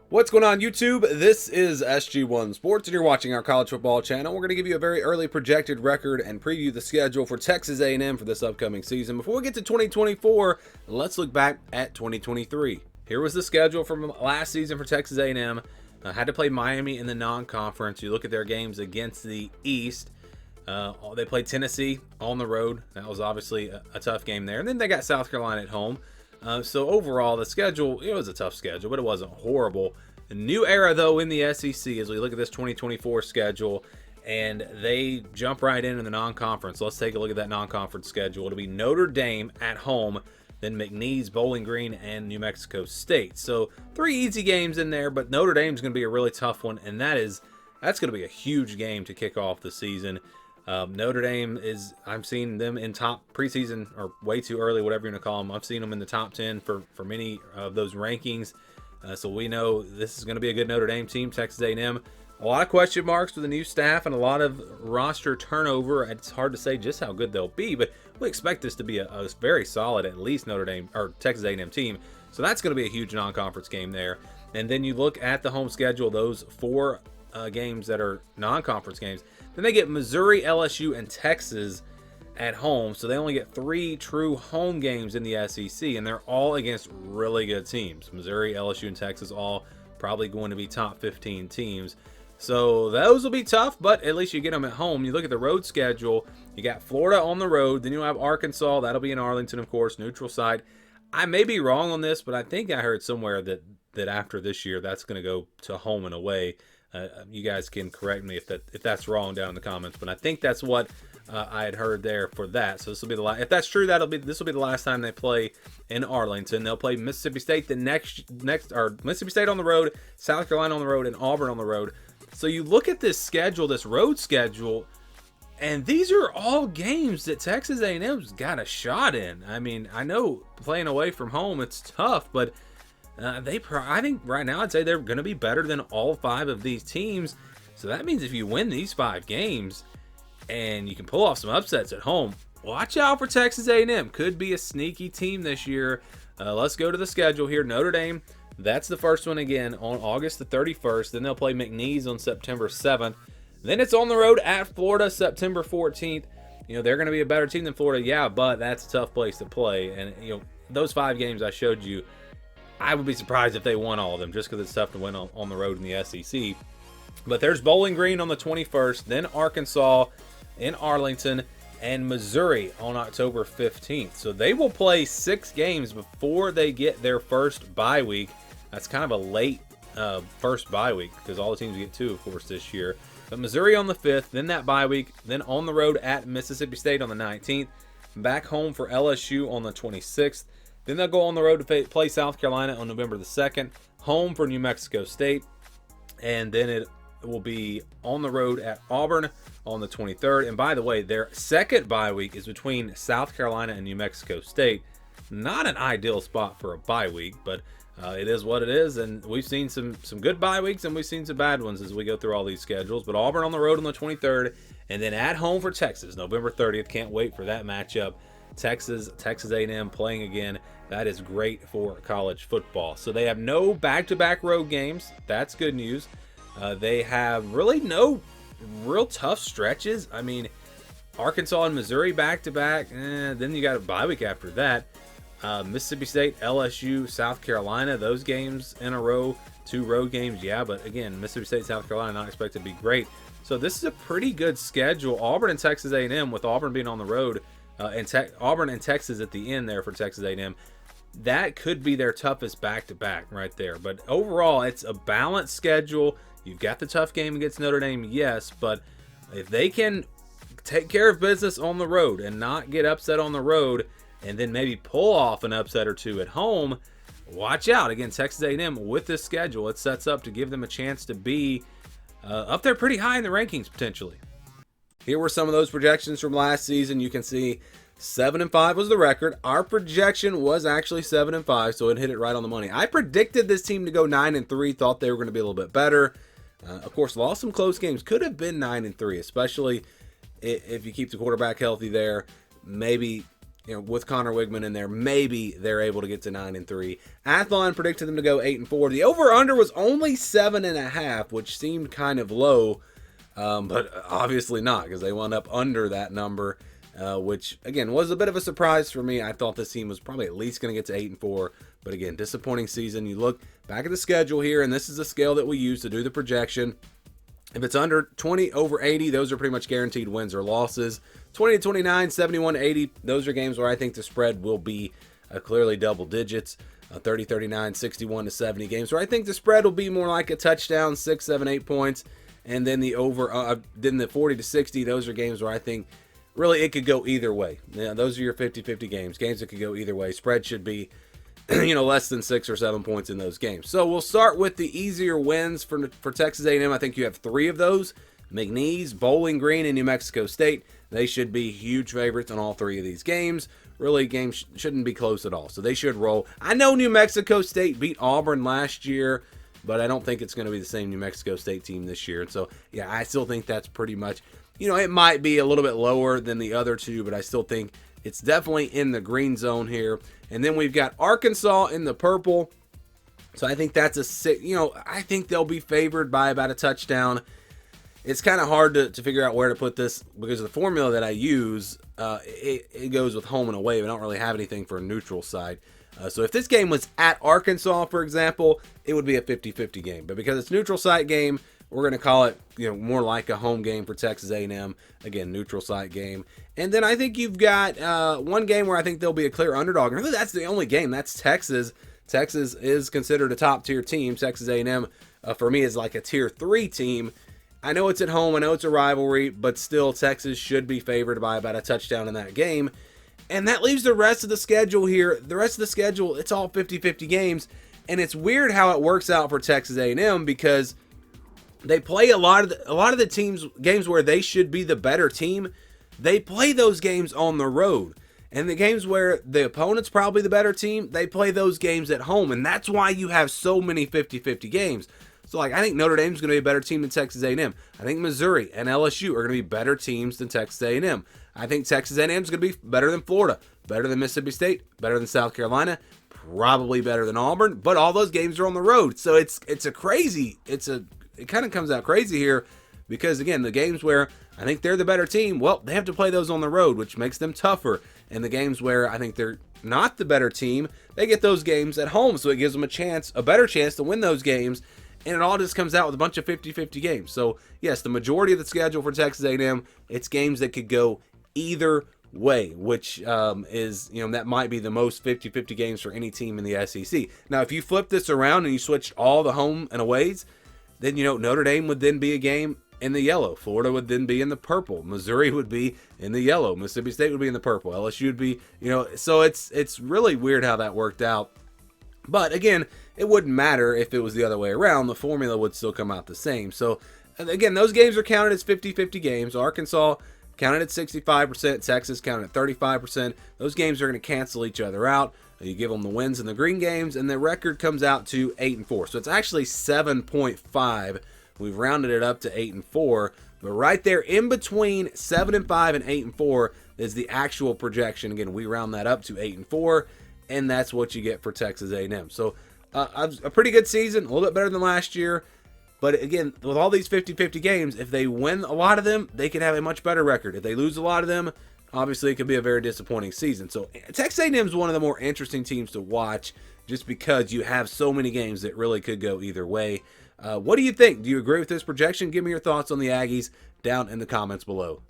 What's going on, YouTube? This is SG1 Sports, and you're watching our college football channel. We're going to give you a very early projected record and preview the schedule for Texas A&M for this upcoming season. Before we get to 2024, let's look back at 2023. Here was the schedule from last season for Texas A&M. Had to play Miami in the non-conference. You look at their games against the East. They played Tennessee on the road. That was obviously a tough game there. And then they got South Carolina at home. So overall, the schedule, it was a tough schedule, but it wasn't horrible. A new era, though, in the SEC as we look at this 2024 schedule, and they jump right in the non-conference. Let's take a look at that non-conference schedule. It'll be Notre Dame at home, then McNeese, Bowling Green, and New Mexico State. So 3 easy games in there, but Notre Dame's going to be a really tough one, and that's going to be a huge game to kick off the season. Notre Dame is, I'm seeing them in top preseason, or way too early, whatever you want to call them. I've seen them in the top 10 for many of those rankings. So we know this is going to be a good Notre Dame team. Texas A&M, a lot of question marks with the new staff and a lot of roster turnover. It's hard to say just how good they'll be, but we expect this to be a very solid, at least Notre Dame or Texas A&M team. So that's going to be a huge non-conference game there. And then you look at the home schedule, those 4 games that are non-conference games. Then they get Missouri, LSU, and Texas at home. So they only get 3 true home games in the SEC, and they're all against really good teams. Missouri, LSU, and Texas all probably going to be top 15 teams. So those will be tough, but at least you get them at home. You look at the road schedule, you got Florida on the road, then you'll have Arkansas. That'll be in Arlington, of course, neutral site. I may be wrong on this, but I think I heard somewhere that after this year, that's going to go to home and away. You guys can correct me if that's wrong down in the comments, but I think that's what I had heard there for that. So this will be the last. If that's true, this will be the last time they play in Arlington. They'll play Mississippi State the next or Mississippi State on the road, South Carolina on the road, and Auburn on the road. So you look at this schedule, this road schedule, and these are all games that Texas A&M's got a shot in. I mean, I know playing away from home it's tough, but I think right now I'd say they're going to be better than all 5 of these teams. So that means if you win these 5 games and you can pull off some upsets at home, watch out for Texas A&M. Could be a sneaky team this year. Let's go to the schedule here. Notre Dame, that's the first one again on August the 31st. Then they'll play McNeese on September 7th. Then it's on the road at Florida September 14th. You know, they're going to be a better team than Florida, yeah, but that's a tough place to play. And, you know, those 5 games I showed you, I would be surprised if they won all of them just because it's tough to win on the road in the SEC. But there's Bowling Green on the 21st, then Arkansas in Arlington, and Missouri on October 15th. So they will play 6 games before they get their first bye week. That's kind of a late first bye week because all the teams get 2, of course, this year. But Missouri on the 5th, then that bye week, then on the road at Mississippi State on the 19th, back home for LSU on the 26th. Then they'll go on the road to play South Carolina on November the 2nd, home for New Mexico State, and then it will be on the road at Auburn on the 23rd. And by the way, their second bye week is between South Carolina and New Mexico State. Not an ideal spot for a bye week, but it is what it is, and we've seen some good bye weeks and we've seen some bad ones as we go through all these schedules. But Auburn on the road on the 23rd, and then at home for Texas, November 30th. Can't wait for that matchup. Texas A&M playing again. That is great for college football. So they have no back-to-back road games. That's good news. They have really no real tough stretches. I mean, Arkansas and Missouri back-to-back. Then you got a bye week after that. Mississippi State, LSU, South Carolina, those games in a row. 2 road games, yeah, but again, Mississippi State, South Carolina, not expected to be great. So this is a pretty good schedule. Auburn and Texas A&M, with Auburn being on the road, Auburn and Texas at the end there for Texas A&M. That could be their toughest back-to-back right there. But overall, it's a balanced schedule. You've got the tough game against Notre Dame, yes, but if they can take care of business on the road and not get upset on the road and then maybe pull off an upset or 2 at home, watch out. Again, Texas A&M with this schedule, it sets up to give them a chance to be up there pretty high in the rankings potentially. Here were some of those projections from last season. You can see 7-5 was the record. Our projection was actually 7-5, so it hit it right on the money. I predicted this team to go 9-3, thought they were going to be a little bit better. Of course, lost some close games. Could have been 9-3, especially if you keep the quarterback healthy there. Maybe with Connor Wigman in there, maybe they're able to get to 9-3. Athlon predicted them to go 8-4. The over/under was only 7.5, which seemed kind of low, but obviously not, because they wound up under that number, which again was a bit of a surprise for me. I thought this team was probably at least going to get to 8-4, but again, disappointing season. You look back at the schedule here, and this is the scale that we use to do the projection. If it's under 20 over 80, those are pretty much guaranteed wins or losses. 20 to 29, 71 to 80, those are games where I think the spread will be clearly double digits. 30, 39, 61 to 70 games where I think the spread will be more like a touchdown, 6, 7, 8 points. And then then the 40 to 60, those are games where I think really it could go either way. Those are your 50-50 games that could go either way. Spread should be less than 6 or 7 points in those games. So we'll start with the easier wins for Texas A&M. I think you have 3 of those: McNeese, Bowling Green, and New Mexico State. They should be huge favorites on all 3 of these games. Really, games shouldn't be close at all, so they should roll. I know New Mexico State beat Auburn last year, but I don't think it's going to be the same New Mexico State team this year. And so, yeah, I still think that's pretty much, it might be a little bit lower than the other 2, but I still think it's definitely in the green zone here. And then we've got Arkansas in the purple. So I think that's I think they'll be favored by about a touchdown. It's kind of hard to figure out where to put this because the formula that I use, it goes with home and away. I don't really have anything for a neutral side. So if this game was at Arkansas, for example, it would be a 50-50 game. But because it's neutral site game, we're going to call it, more like a home game for Texas A&M. Again, neutral site game. And then I think you've got one game where I think there'll be a clear underdog. And really, that's the only game. That's Texas. Texas is considered a top-tier team. Texas A&M, for me, is like a Tier 3 team. I know it's at home. I know it's a rivalry. But still, Texas should be favored by about a touchdown in that game. And that leaves the rest of the schedule here. The rest of the schedule, it's all 50-50 games. And it's weird how it works out for Texas A&M because they play a lot of the games where they should be the better team. They play those games on the road. And the games where the opponent's probably the better team, they play those games at home. And that's why you have so many 50-50 games. So, I think Notre Dame's going to be a better team than Texas A&M. I think Missouri and LSU are going to be better teams than Texas A&M. I think Texas A&M is going to be better than Florida, better than Mississippi State, better than South Carolina, probably better than Auburn. But all those games are on the road. So it kind of comes out crazy here because, again, the games where I think they're the better team, well, they have to play those on the road, which makes them tougher. And the games where I think they're not the better team, they get those games at home. So it gives them a better chance to win those games. And it all just comes out with a bunch of 50-50 games. So, yes, the majority of the schedule for Texas A&M, it's games that could go either way, which is, that might be the most 50-50 games for any team in the SEC. Now, if you flip this around and you switched all the home and aways, then, Notre Dame would then be a game in the yellow. Florida would then be in the purple. Missouri would be in the yellow. Mississippi State would be in the purple. LSU would be, so it's really weird how that worked out. But again, it wouldn't matter if it was the other way around. The formula would still come out the same. So again, those games are counted as 50-50 games. Arkansas counted at 65%. Texas counted at 35%. Those games are going to cancel each other out. You give them the wins in the green games, and the record comes out to 8-4. So it's actually 7.5. We've rounded it up to 8-4. But right there in between 7-5 and 8-4 is the actual projection. Again, we round that up to 8-4. And that's what you get for Texas A&M. So a pretty good season, a little bit better than last year. But again, with all these 50-50 games, if they win a lot of them, they could have a much better record. If they lose a lot of them, obviously it could be a very disappointing season. So Texas A&M is one of the more interesting teams to watch just because you have so many games that really could go either way. What do you think? Do you agree with this projection? Give me your thoughts on the Aggies down in the comments below.